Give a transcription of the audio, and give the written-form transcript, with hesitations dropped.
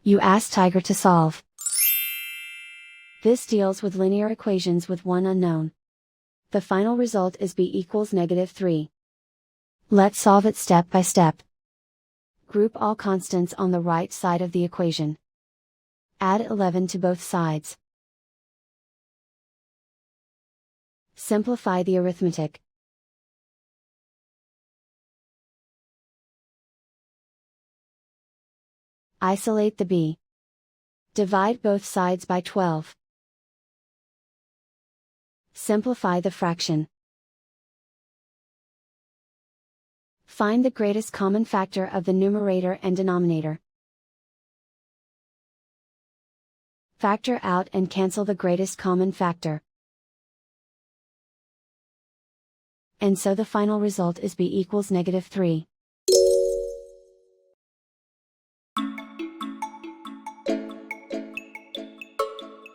You ask Tiger to solve. This deals with linear equations with one unknown. The final result is b equals -3. Let's solve it step by step. Group all constants on the right side of the equation. Add 11 to both sides. Simplify the arithmetic. Isolate the b. Divide both sides by 12. Simplify the fraction. Find the greatest common factor of the numerator and denominator. Factor out and cancel the greatest common factor. And so the final result is b equals -3.